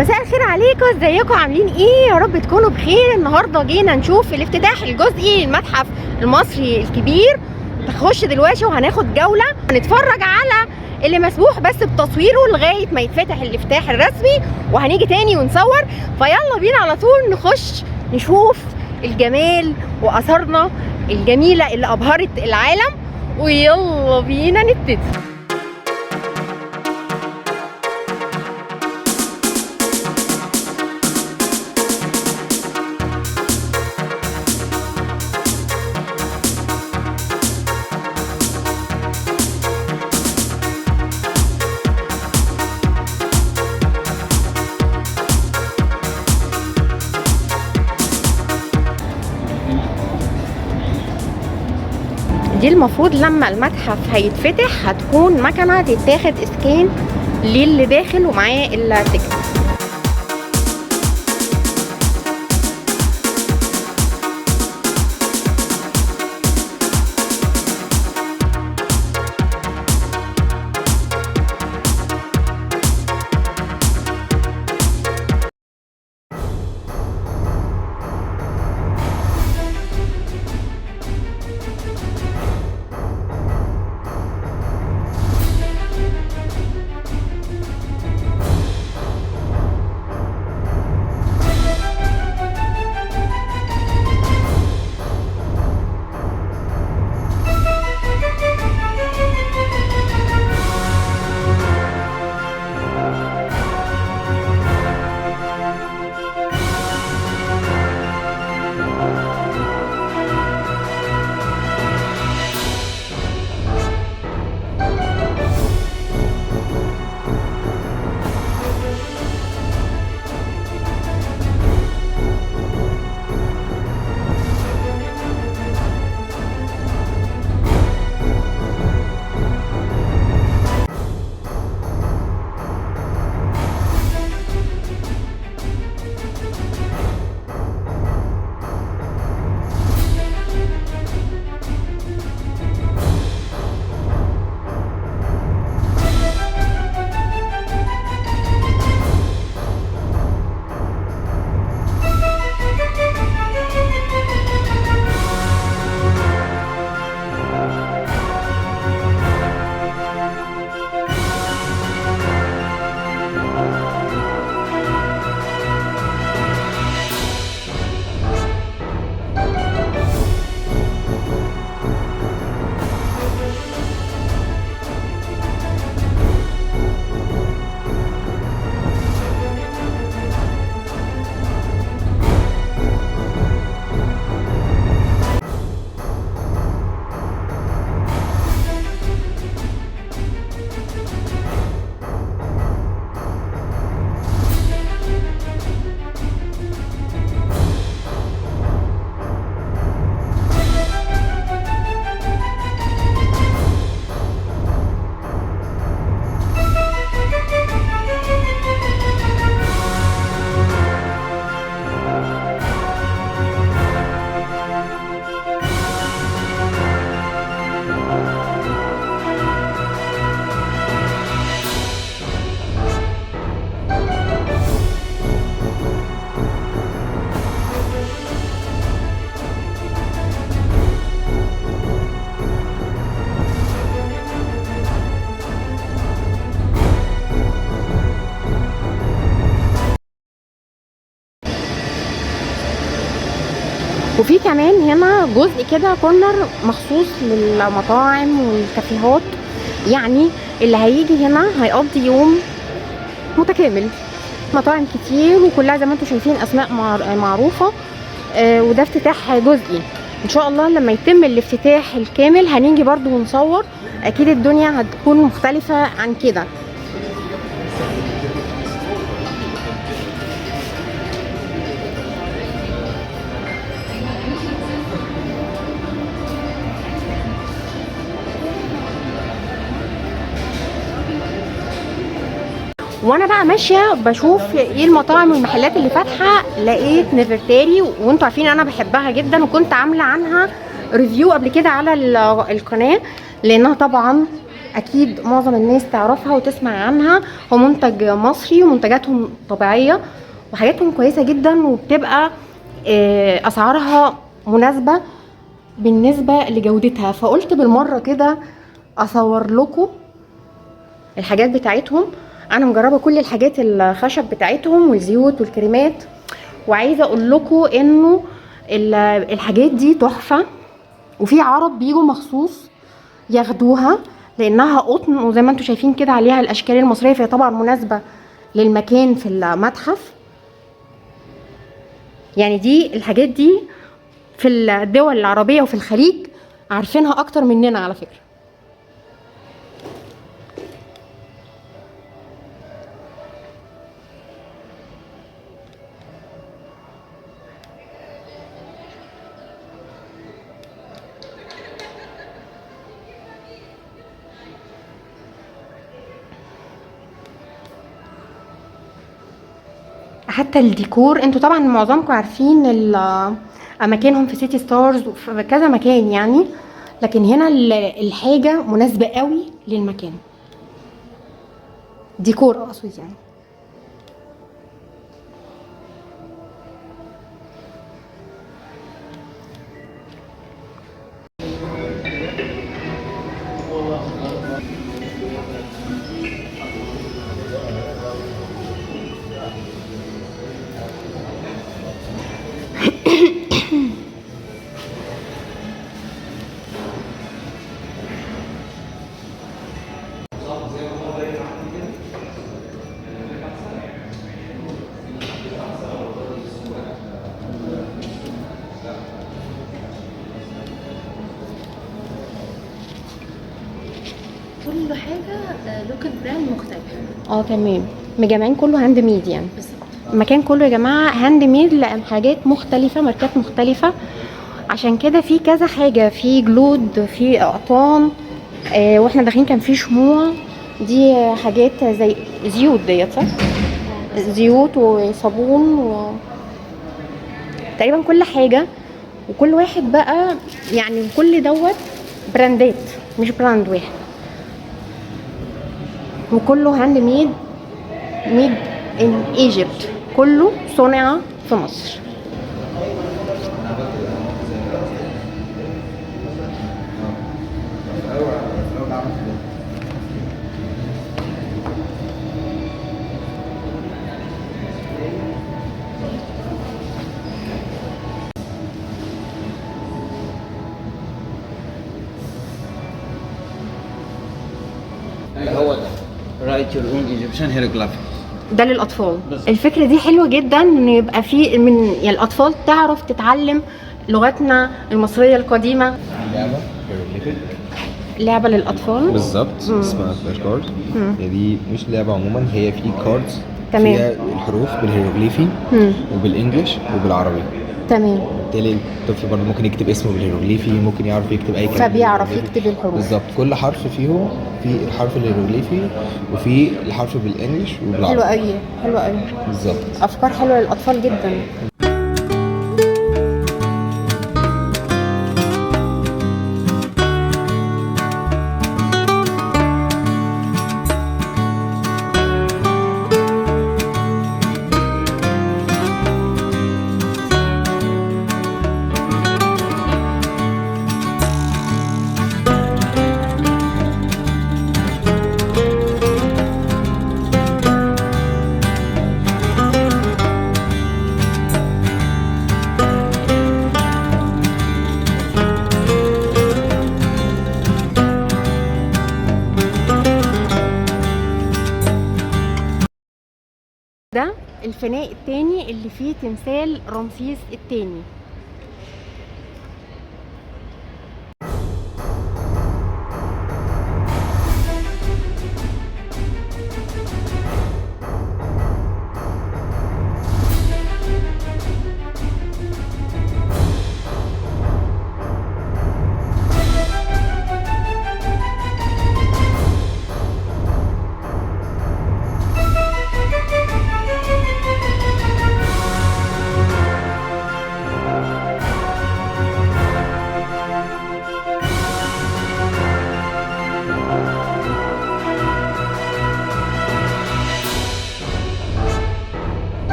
مساء الخير عليكم، ازيكم عاملين ايه؟ يا رب تكونوا بخير. النهارده جينا نشوف الافتتاح الجزئي للمتحف المصري الكبير. هنخش دلوقتي وهناخد جوله، هنتفرج على اللي مسموح بس بتصويره لغايه ما يتفتح الافتتاح الرسمي، وهنيجي تاني ونصور. فيلا بينا على طول نخش نشوف الجمال واثارنا الجميله اللي ابهرت العالم، ويلا بينا نبتدي. دي المفروض لما المتحف هيتفتح هتكون مكنه تتاخد اسكان للي داخل ومعاه التيكت. وفي كمان هنا جزء كده كورنر مخصوص للمطاعم والكافيهات، يعني اللي هيجي هنا هيقضي يوم متكامل. مطاعم كتير وكلها زي ما انتم شايفين اسماء معروفه، وده افتتاح جزئي. ان شاء الله لما يتم الافتتاح الكامل هنيجي برضو ونصور، اكيد الدنيا هتكون مختلفه عن كده. وانا بقى ماشيه بشوف ايه المطاعم والمحلات اللي فاتحه، لقيت نفرتاري، وانتوا عارفين انا بحبها جدا، وكنت عامله عنها ريفيو قبل كده على القناه، لانها طبعا اكيد معظم الناس تعرفها وتسمع عنها. هو منتج مصري ومنتجاتهم طبيعيه وحاجاتهم كويسه جدا، وبتبقى اسعارها مناسبه بالنسبه لجودتها. فقلت بالمره كده اصور لكم الحاجات بتاعتهم. انا مجربه كل الحاجات الخشب بتاعتهم والزيوت والكريمات، وعايزه اقول لكم انه الحاجات دي تحفه، وفي عرب بيجوا مخصوص ياخدوها لانها قطن، وزي ما انتم شايفين كده عليها الاشكال المصريه، فهي طبعا مناسبه للمكان في المتحف. يعني دي الحاجات دي في الدول العربيه وفي الخليج عارفينها اكتر مننا على فكره. حتى الديكور انتوا طبعا معظمكم عارفين اماكنهم في سيتي ستارز وفي كذا مكان يعني، لكن هنا الحاجه مناسبه قوي للمكان، ديكور اقصد يعني. كل حاجه لوكال براند مختلف. تمام، مجمعين كله هاند ميد يعني. بالظبط. المكان كله يا جماعه هاند ميد، حاجات مختلفه، ماركات مختلفه. عشان كده في كذا حاجه، في جلود، في اقطان، واحنا داخلين كان في شموع. دي حاجات زي زيوت ديت، صح؟ زيوت وصابون تقريبا كل حاجه. وكل واحد بقى يعني كل دوت براندات، مش براند واحد، وكله هاند ميد، ميد ان ايجيبت، كله صنع في مصر. هو ده write your own Egyptian hieroglyphics. ده للاطفال. بالظبط. الفكره دي حلوه جدا، ان يبقى في من يعني الاطفال تعرف تتعلم لغتنا المصريه القديمه. لعبة هيروغليفيك لعبه للاطفال بالظبط اسمها فلاش كارد. هي دي مش لعبة عموما، هي في كاردز تمام. فيها الحروف بالهيروغليفي وبالانجلش وبالعربي. تمام. بالتالي الطفل برضه ممكن يكتب اسمه بالهيروغليفي، ممكن يعرف يكتب اي كلمة فبيعرف بالهيروغليفي. يكتب الحروف. بالظبط، كل حرف فيهم في الحرف الهيروغليفي وفي الحرف بالانجلش وبالعربي. حلوه قوي، حلوه قوي، بالظبط. افكار حلوه للاطفال جدا. ده الفناء التاني اللي فيه تمثال رمسيس التاني.